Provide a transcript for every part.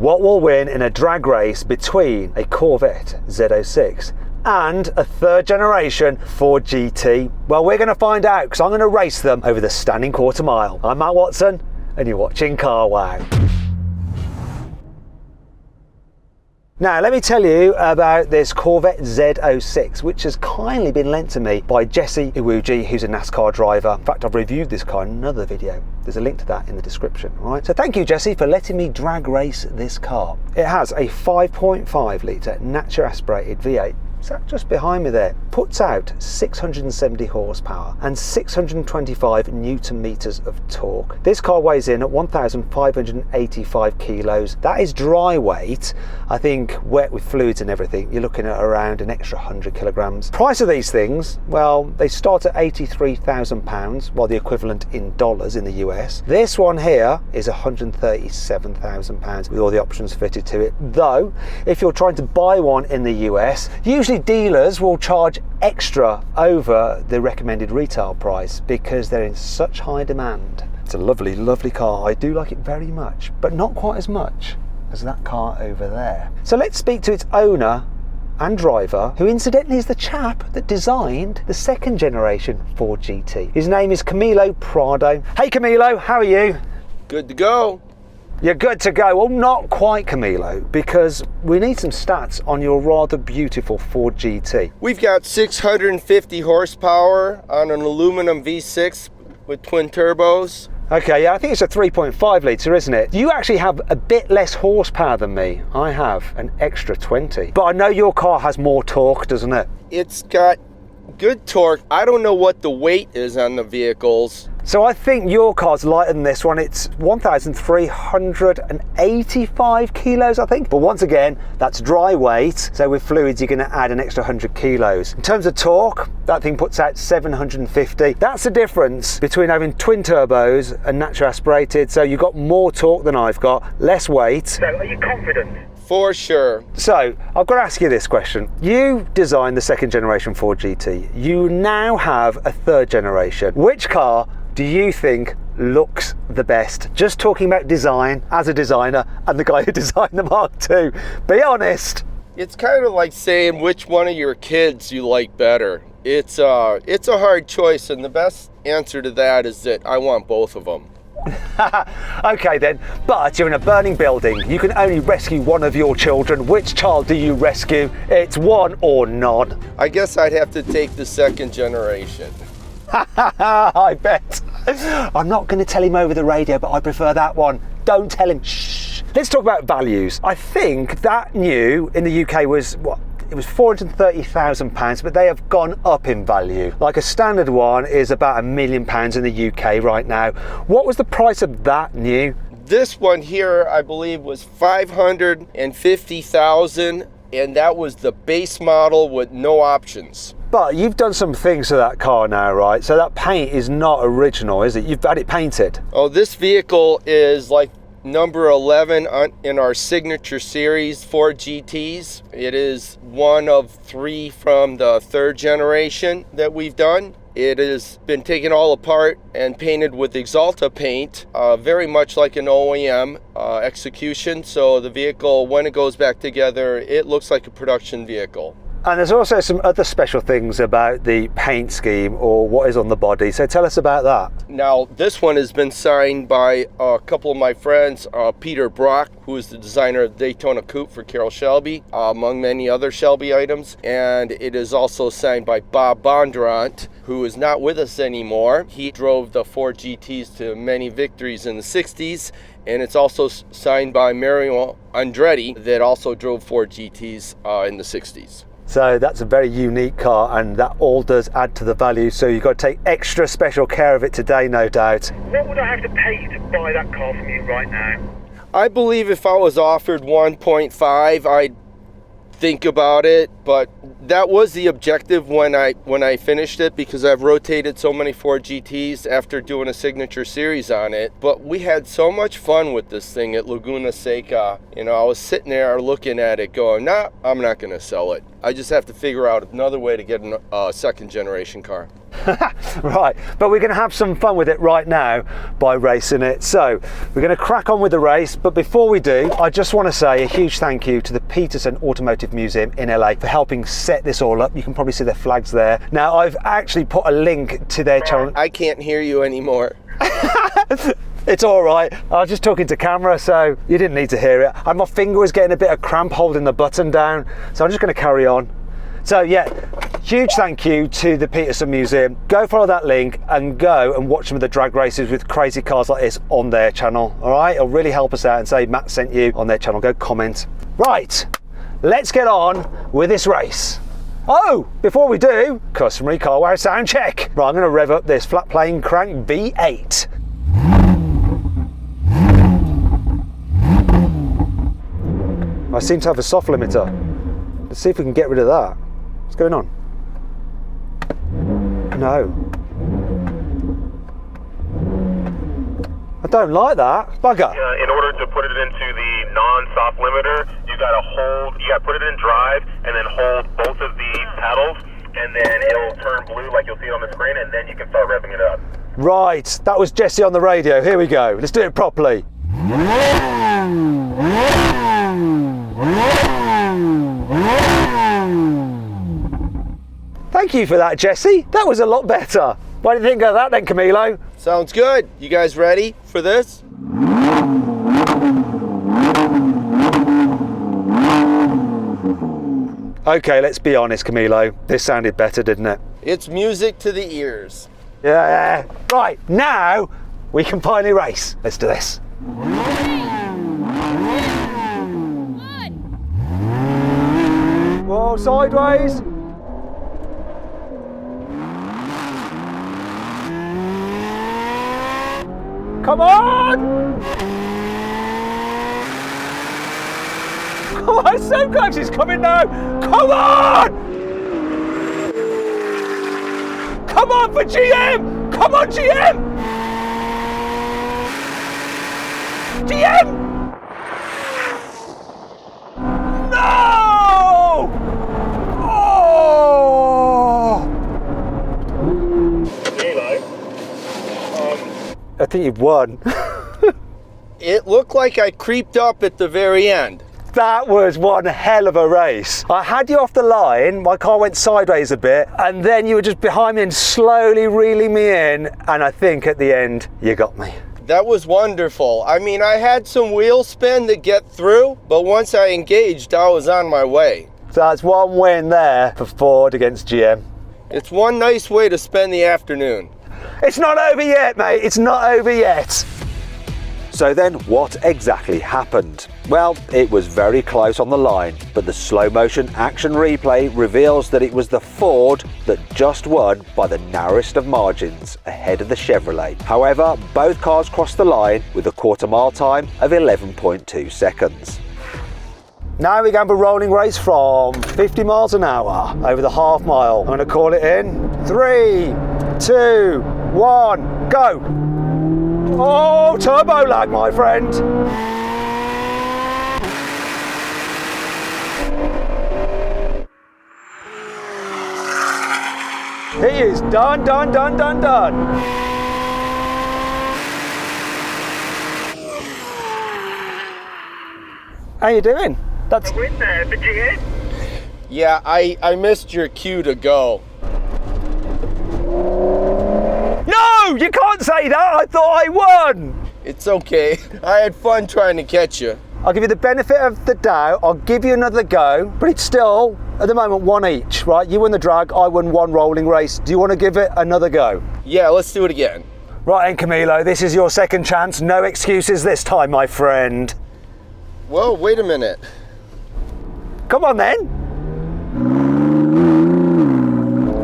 What will win in a drag race between a Corvette Z06 and a third generation Ford GT? Well, we're going to find out because I'm going to race them over the standing quarter mile. I'm Matt Watson and you're watching CarWow. Now, let me tell you about this Corvette Z06, which has kindly been lent to me by Jesse Iwuji, who's a NASCAR driver. In fact, I've reviewed this car in another video. There's a link to that in the description, all right? So thank you, Jesse, for letting me drag race this car. It has a 5.5 litre naturally aspirated V8. So just behind me there, puts out 670 horsepower and 625 newton meters of torque. This car weighs in at 1,585 kilos. That is dry weight. I think wet with fluids and everything, you're looking at around an extra 100 kilograms. Price of these things, well, they start at £83,000, while the equivalent in dollars in the US. This one here is £137,000 with all the options fitted to it. Though, if you're trying to buy one in the US, usually dealers will charge extra over the recommended retail price because they're in such high demand. It's a lovely, lovely car. I do like it very much, but not quite as much as that car over there. So let's speak to its owner and driver, who incidentally is the chap that designed the second generation Ford GT. His name is Camilo Prado. Hey Camilo, how are you? Good to go. You're good to go. Well, not quite, Camilo, because we need some stats on your rather beautiful Ford GT. We've got 650 horsepower on an aluminum V6 with twin turbos. Okay, yeah, I think it's a 3.5 litre, isn't it? You actually have a bit less horsepower than me. I have an extra 20. But I know your car has more torque, doesn't it? It's got good torque. I don't know what the weight is on the vehicles. So I think your car's lighter than this one. It's 1,385 kilos, I think. But once again, that's dry weight. So with fluids, you're going to add an extra 100 kilos. In terms of torque, that thing puts out 750. That's the difference between having twin turbos and naturally aspirated. So you've got more torque than I've got, less weight. So are you confident? For sure. So I've got to ask you this question. You designed the second generation Ford GT. You now have a third generation. Which car do you think looks the best? Just talking about design as a designer and the guy who designed the Mark II. Be honest. It's kind of like saying which one of your kids you like better. It's a hard choice, and the best answer to that is that I want both of them. Okay then, but you're in a burning building. You can only rescue one of your children. Which child do you rescue? It's one or none. I guess I'd have to take the second generation. I bet. I'm not going to tell him over the radio, but I prefer that one. Don't tell him. Shh. Let's talk about values. I think that new in the UK was what? It was £430,000, but they have gone up in value. Like a standard one is about £1 million in the UK right now. What was the price of that new? This one here, I believe, was $550,000, and that was the base model with no options. But you've done some things to that car now, right? So that paint is not original, is it? You've had it painted. Oh, this vehicle is like number 11 in our signature series Ford GTs. It is one of 3 from the third generation that we've done. It has been taken all apart and painted with Axalta paint, very much like an OEM execution. So the vehicle, when it goes back together, it looks like a production vehicle. And there's also some other special things about the paint scheme or what is on the body. So tell us about that. Now, this one has been signed by a couple of my friends, Peter Brock, who is the designer of Daytona Coupe for Carroll Shelby, among many other Shelby items. And it is also signed by Bob Bondurant, who is not with us anymore. He drove the Ford GTs to many victories in the 60s. And it's also signed by Mario Andretti, that also drove Ford GTs in the 60s. So that's a very unique car, and that all does add to the value. So you've got to take extra special care of it today, no doubt. What would I have to pay to buy that car from you right now? I believe if I was offered 1.5, I'd think about it, but that was the objective when I finished it, because I've rotated so many Ford GTs after doing a signature series on it. But we had so much fun with this thing at Laguna Seca. You know, I was sitting there looking at it going, nah, I'm not going to sell it. I just have to figure out another way to get a second generation car. Right, but we're going to have some fun with it right now by racing it. So we're going to crack on with the race, but before we do, I just want to say a huge thank you to the Peterson Automotive Museum in LA for helping set this all up. You can probably see their flags there. Now I've actually put a link to their channel. I can't hear you anymore. It's all right. I was just talking to camera, so you didn't need to hear it. And my finger was getting a bit of cramp holding the button down, so I'm just going to carry on. So yeah, huge thank you to the Peterson Museum. Go follow that link and go and watch some of the drag races with crazy cars like this on their channel. All right, it'll really help us out and say Matt sent you on their channel. Go comment. Right, let's get on with this race. Oh, before we do, customary carwow sound check. Right, I'm going to rev up this flat plane crank V8. I seem to have a soft limiter. Let's see if we can get rid of that. What's going on? No. I don't like that. Bugger. In order to put it into the non-soft limiter, you gotta put it in drive and then hold both of the pedals, and then it'll turn blue like you'll see on the screen, and then you can start revving it up. Right, that was Jesse on the radio. Here we go. Let's do it properly. Thank you for that, Jesse. That was a lot better. What do you think of that then, Camilo? Sounds good. You guys ready for this? Okay, let's be honest, Camilo. This sounded better, didn't it? It's music to the ears. Yeah. Right, now we can finally race. Let's do this. Whoa, sideways. Come on! Come on, so close, it's coming now! Come on! Come on for GM! Come on, GM! GM! No! Oh! I think you've won. It looked like I creeped up at the very end. That was one hell of a race. I had you off the line, my car went sideways a bit, and then you were just behind me and slowly reeling me in, and I think at the end, you got me. That was wonderful. I mean, I had some wheel spin to get through, but once I engaged, I was on my way. So that's one win there for Ford against GM. It's one nice way to spend the afternoon. It's not over yet, mate. It's not over yet. So then what exactly happened? Well, it was very close on the line, but the slow motion action replay reveals that it was the Ford that just won by the narrowest of margins ahead of the Chevrolet. However, both cars crossed the line with a quarter mile time of 11.2 seconds. Now we're going for a rolling race from 50 miles an hour over the half mile. I'm going to call it in 3, 2, 1, go! Oh, turbo lag, my friend. He is done. How you doing? That's... Yeah, I missed your cue to go. No, you can't say that. I thought I won. It's okay. I had fun trying to catch you. I'll give you the benefit of the doubt. I'll give you another go, but it's still, at the moment, one each, right? You won the drag, I won one rolling race. Do you want to give it another go? Yeah, let's do it again. Right then, Camilo, this is your second chance. No excuses this time, my friend. Whoa, wait a minute. Come on then.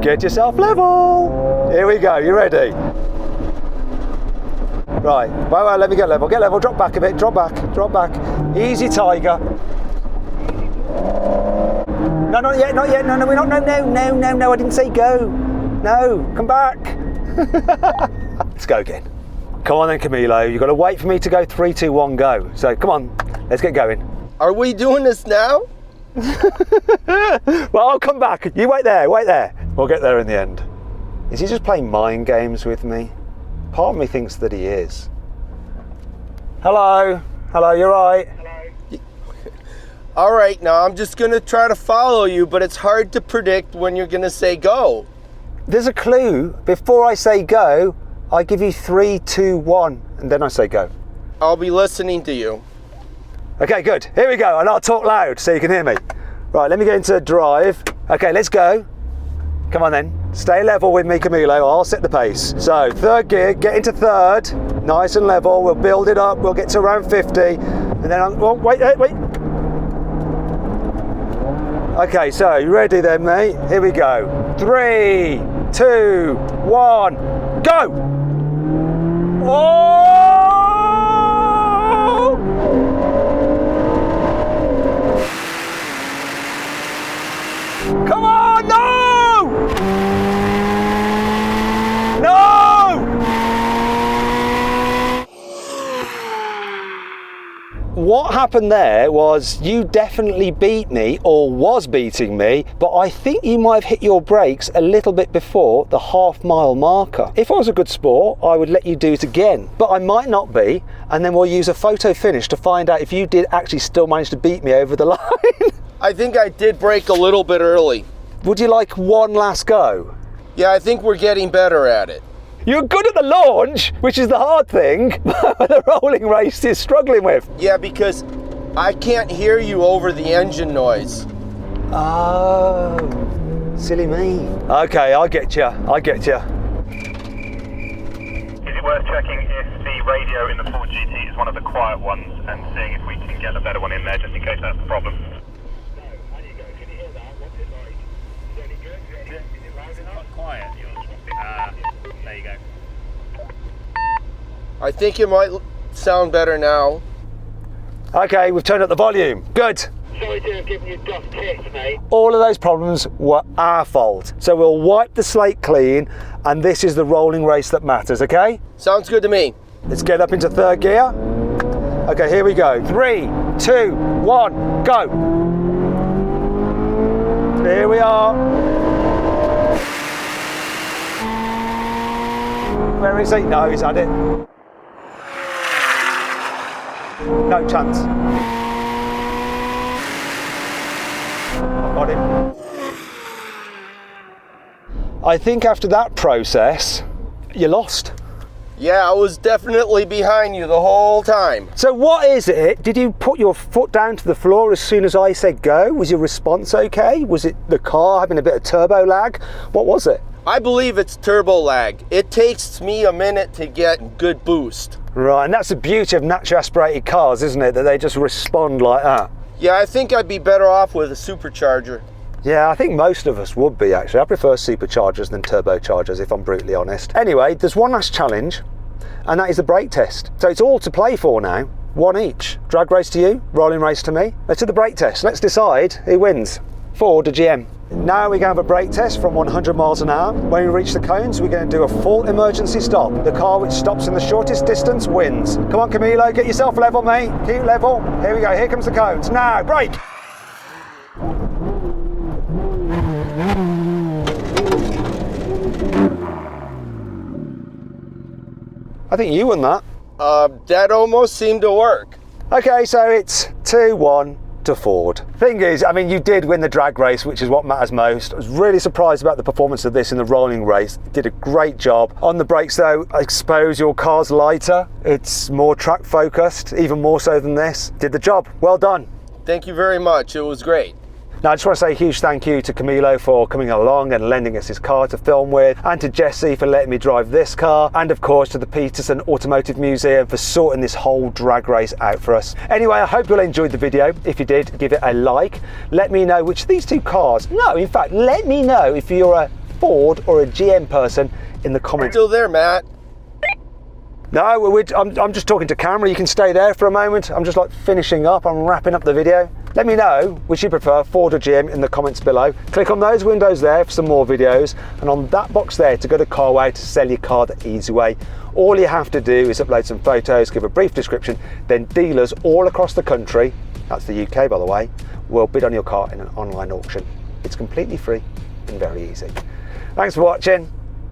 Get yourself level. Here we go, you ready? Right, well, let me get level, drop back a bit, drop back. Easy, Tiger. No, not yet, no, we're not, no, I didn't say go. No, come back. Let's go again. Come on then, Camilo, you've got to wait for me to go 3, 2, 1, go. So, come on, let's get going. Are we doing this now? Well, I'll come back. You wait there. We'll get there in the end. Is he just playing mind games with me? Part of me thinks that he is. Hello? Hello, you're right? All right, now I'm just gonna try to follow you, but it's hard to predict when you're gonna say go. There's a clue. Before I say go, I give you 3, 2, 1, and then I say go. I'll be listening to you. Okay, good. Here we go. And I'll talk loud so you can hear me. Right, let me get into drive. Okay, let's go. Come on then. Stay level with me, Camilo. I'll set the pace. So, third gear, get into third. Nice and level. We'll build it up. We'll get to around 50. And then oh, wait. Okay, so you ready then, mate? Here we go. 3, 2, 1, go! Oh! Come on, no! No! What happened there was you definitely beat me, or was beating me, but I think you might have hit your brakes a little bit before the half-mile marker. If I was a good sport, I would let you do it again, but I might not be, and then we'll use a photo finish to find out if you did actually still manage to beat me over the line. I think I did brake a little bit early. Would you like one last go? Yeah, I think we're getting better at it. You're good at the launch, which is the hard thing, but the rolling race is struggling with. Yeah, because I can't hear you over the engine noise. Oh, silly me. Okay, I get you. Is it worth checking if the radio in the Ford GT is one of the quiet ones and seeing if we can get a better one in there just in case that's the problem? Quiet, yours. There you go. I think it might sound better now. Okay, we've turned up the volume. Good. Sorry to have given you duff tits, mate. All of those problems were our fault. So we'll wipe the slate clean, and this is the rolling race that matters, okay? Sounds good to me. Let's get up into third gear. Okay, here we go. 3, 2, 1, go. Here we are. Where is he? No, he's had it. No chance. I've got him. I think after that process, you lost. Yeah, I was definitely behind you the whole time. So what is it? Did you put your foot down to the floor as soon as I said go? Was your response okay? Was it the car having a bit of turbo lag? What was it? I believe it's turbo lag. It takes me a minute to get good boost. Right, and that's the beauty of naturally aspirated cars, isn't it? That they just respond like that. Yeah, I think I'd be better off with a supercharger. Yeah, I think most of us would be actually. I prefer superchargers than turbochargers, if I'm brutally honest. Anyway, there's one last challenge, and that is the brake test. So it's all to play for now. One each. Drag race to you, rolling race to me. Let's do the brake test. Let's decide who wins. Ford or GM. Now we're going to have a brake test from 100 miles an hour. When we reach the cones, we're going to do a full emergency stop. The car which stops in the shortest distance wins. Come on, Camilo, get yourself level, mate. Keep level. Here we go, here comes the cones. Now, brake. I think you won that. That almost seemed to work. Okay, so it's 2-1 to Ford. Thing is, I mean, you did win the drag race, which is what matters most. I was really surprised about the performance of this in the rolling race. You did a great job. On the brakes though, I suppose your car's lighter. It's more track focused, even more so than this. Did the job. Well done. Thank you very much. It was great. Now, I just want to say a huge thank you to Camilo for coming along and lending us his car to film with, and to Jesse for letting me drive this car, and of course to the Peterson Automotive Museum for sorting this whole drag race out for us. Anyway, I hope you all enjoyed the video. If you did, give it a like. Let me know which of these two cars, no, in fact, let me know if you're a Ford or a GM person in the comments. Still there, Matt? No, I'm just talking to camera. You can stay there for a moment. I'm just like finishing up. I'm wrapping up the video. Let me know which you prefer, Ford or GM, in the comments below. Click on those windows there for some more videos, and on that box there to go to carwow to sell your car the easy way. All you have to do is upload some photos, give a brief description, then dealers all across the country, that's the UK by the way, will bid on your car in an online auction. It's completely free and very easy. Thanks for watching.